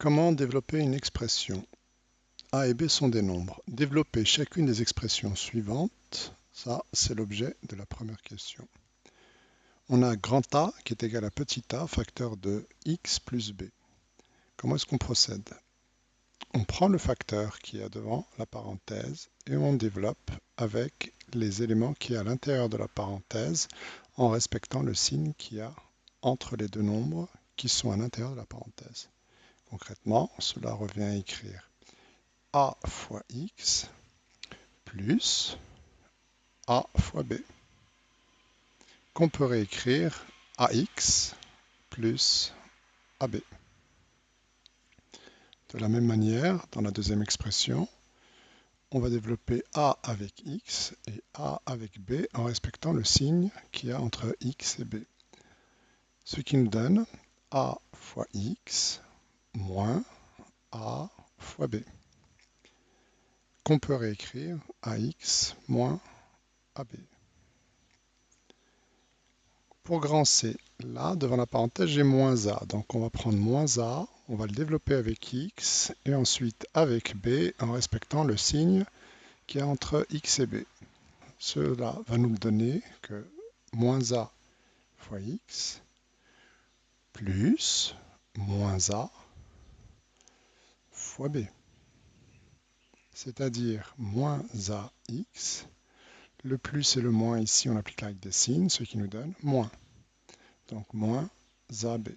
Comment développer une expression? A et B sont des nombres. Développer chacune des expressions suivantes, ça c'est l'objet de la première question. On a grand A qui est égal à petit a, facteur de x plus b. Comment est-ce qu'on procède? On prend le facteur qui est devant la parenthèse et on développe avec les éléments qui est à l'intérieur de la parenthèse en respectant le signe qu'il y a entre les deux nombres qui sont à l'intérieur de la parenthèse. Concrètement, cela revient à écrire a fois x plus a fois b, qu'on peut réécrire ax plus ab. De la même manière, dans la deuxième expression, on va développer a avec x et a avec b en respectant le signe qu'il y a entre x et b. Ce qui nous donne a fois x moins a fois b, qu'on peut réécrire ax moins ab. Pour grand C, là, devant la parenthèse, j'ai moins a. Donc on va prendre moins a, on va le développer avec x, et ensuite avec b, en respectant le signe qu'il y a entre x et b. Cela va nous donner que moins a fois x plus moins a fois b. C'est-à-dire moins ax. Le plus et le moins ici, on applique la règle des signes, ce qui nous donne moins. Donc moins ab.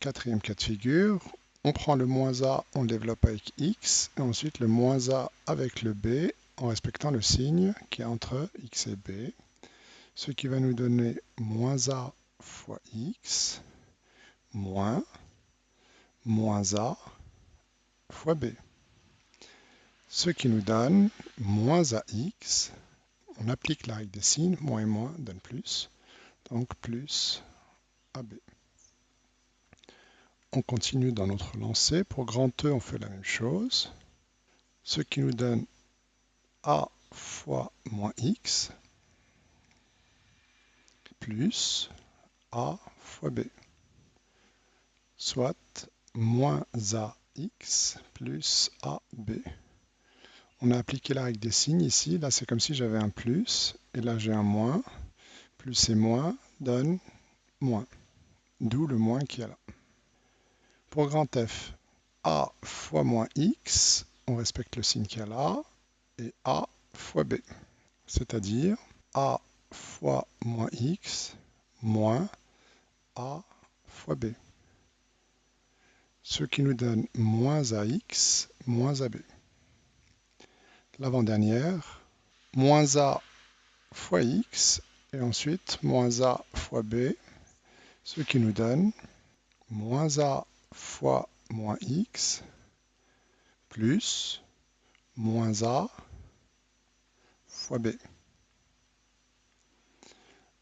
Quatrième cas de figure, on prend le moins a, on le développe avec x, et ensuite le moins a avec le b, en respectant le signe qui est entre x et b, ce qui va nous donner moins a fois x moins a fois b, ce qui nous donne moins ax, on applique la règle des signes, moins et moins donne plus, donc plus ab. On continue dans notre lancée. Pour grand E, on fait la même chose. Ce qui nous donne a fois moins x plus a fois b, soit moins ax plus ab. On a appliqué la règle des signes ici. Là, c'est comme si j'avais un plus, et là, j'ai un moins. Plus et moins donne moins, d'où le moins qu'il y a là. Pour grand F, a fois moins x, on respecte le signe qu'il y a là, et a fois b, c'est-à-dire a fois moins x moins a fois b, ce qui nous donne moins ax moins ab. L'avant-dernière, moins a fois x, et ensuite moins a fois b, ce qui nous donne moins a fois moins x plus moins a fois b.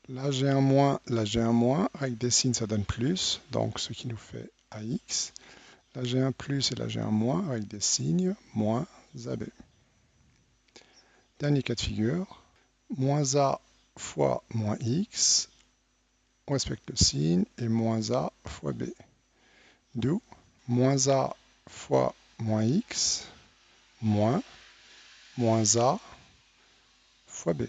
Là j'ai un moins, là j'ai un moins, avec des signes ça donne plus, donc ce qui nous fait ax. Là j'ai un plus et là j'ai un moins, avec des signes, moins ab. Dernier cas de figure, moins a fois moins x, on respecte le signe, et moins a fois b. D'où moins a fois moins x moins a fois b.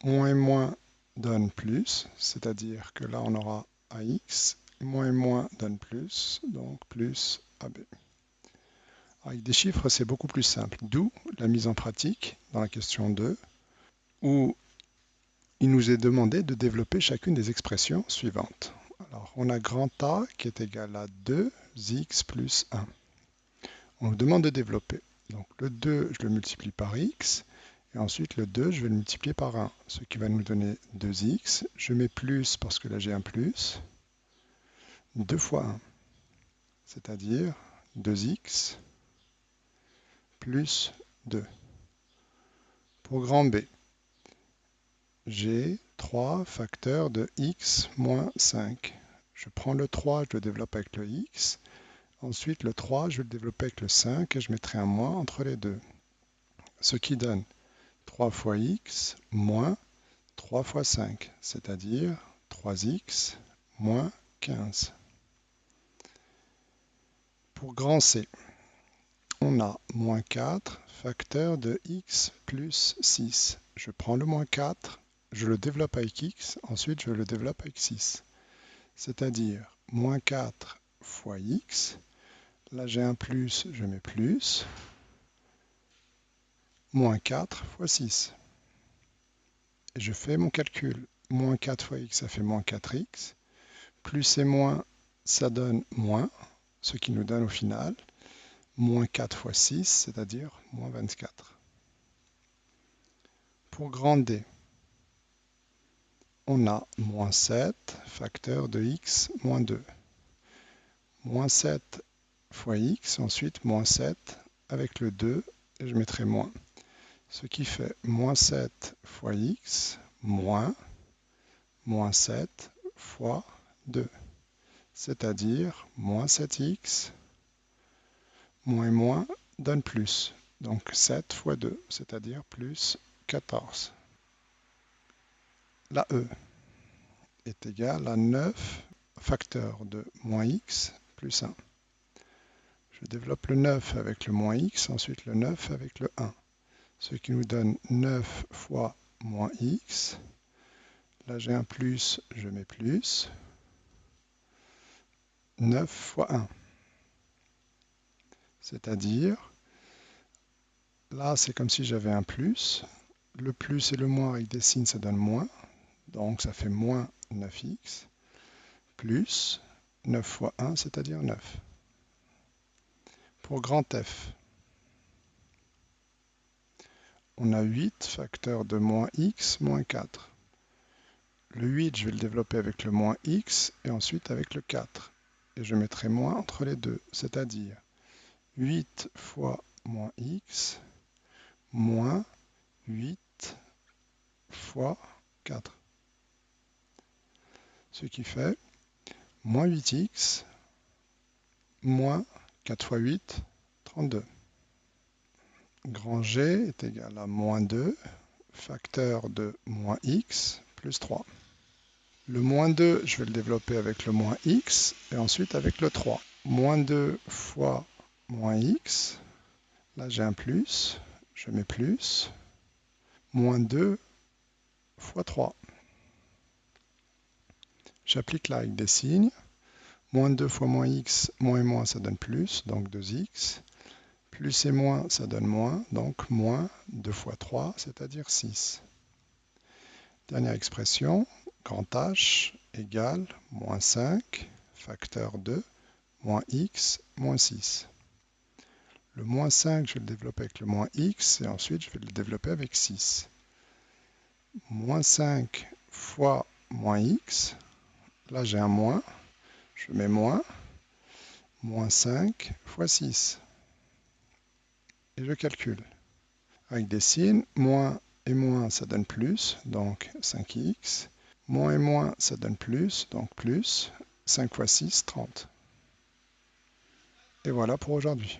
Moins et moins donne plus, c'est-à-dire que là on aura ax, moins et moins donne plus, donc plus ab. Avec des chiffres, c'est beaucoup plus simple, d'où la mise en pratique dans la question 2, où il nous est demandé de développer chacune des expressions suivantes. Alors, on a grand A qui est égal à 2x plus 1. On nous demande de développer. Donc le 2, je le multiplie par x, et ensuite le 2, je vais le multiplier par 1, ce qui va nous donner 2x. Je mets plus parce que là j'ai un plus. 2 fois 1, c'est-à-dire 2x plus 2. Pour grand B, j'ai 3 facteurs de x moins 5. Je prends le 3, je le développe avec le x. Ensuite, le 3, je vais le développer avec le 5 et je mettrai un moins entre les deux. Ce qui donne 3 fois x moins 3 fois 5, c'est-à-dire 3x moins 15. Pour grand C, on a moins 4, facteur de x plus 6. Je prends le moins 4, je le développe avec x, ensuite je le développe avec 6. C'est-à-dire moins 4 fois x. Là j'ai un plus, je mets plus. Moins 4 fois 6. Et je fais mon calcul. Moins 4 fois x, ça fait moins 4x. Plus et moins, ça donne moins, ce qui nous donne au final moins 4 fois 6, c'est-à-dire moins 24. Pour grand D, on a moins 7, facteur de x, moins 2. Moins 7 fois x, ensuite moins 7 avec le 2, et je mettrai moins. Ce qui fait moins 7 fois x, moins 7 fois 2. C'est-à-dire moins 7x, moins et moins donne plus. Donc 7 fois 2, c'est-à-dire plus 14. La E est égale à 9 facteur de moins x plus 1. Je développe le 9 avec le moins x, ensuite le 9 avec le 1. Ce qui nous donne 9 fois moins x. Là j'ai un plus, je mets plus. 9 fois 1. C'est-à-dire, là c'est comme si j'avais un plus. Le plus et le moins avec des signes, ça donne moins. Donc ça fait moins 9x. Plus 9 fois 1, c'est-à-dire 9. Pour grand F, on a 8 facteur de moins x moins 4. Le 8, je vais le développer avec le moins x et ensuite avec le 4. Et je mettrai moins entre les deux, c'est-à-dire 8 fois moins x moins 8 fois 4. Ce qui fait moins 8x moins 4 fois 8, 32. Grand G est égal à moins 2, facteur de moins x plus 3. Le moins 2, je vais le développer avec le moins x et ensuite avec le 3. Moins 2 fois moins x, là j'ai un plus, je mets plus, moins 2 fois 3. J'applique là avec des signes. Moins 2 fois moins x, moins et moins, ça donne plus, donc 2x. Plus et moins, ça donne moins, donc moins 2 fois 3, c'est-à-dire 6. Dernière expression, grand H égale moins 5, facteur de moins x, moins 6. Le moins 5, je vais le développer avec le moins x, et ensuite je vais le développer avec 6. Moins 5 fois moins x, là j'ai un moins, je mets moins 5 fois 6. Et je calcule. Avec des signes, moins et moins, ça donne plus, donc 5x. Moins et moins, ça donne plus, donc plus. 5 fois 6, 30. Et voilà pour aujourd'hui.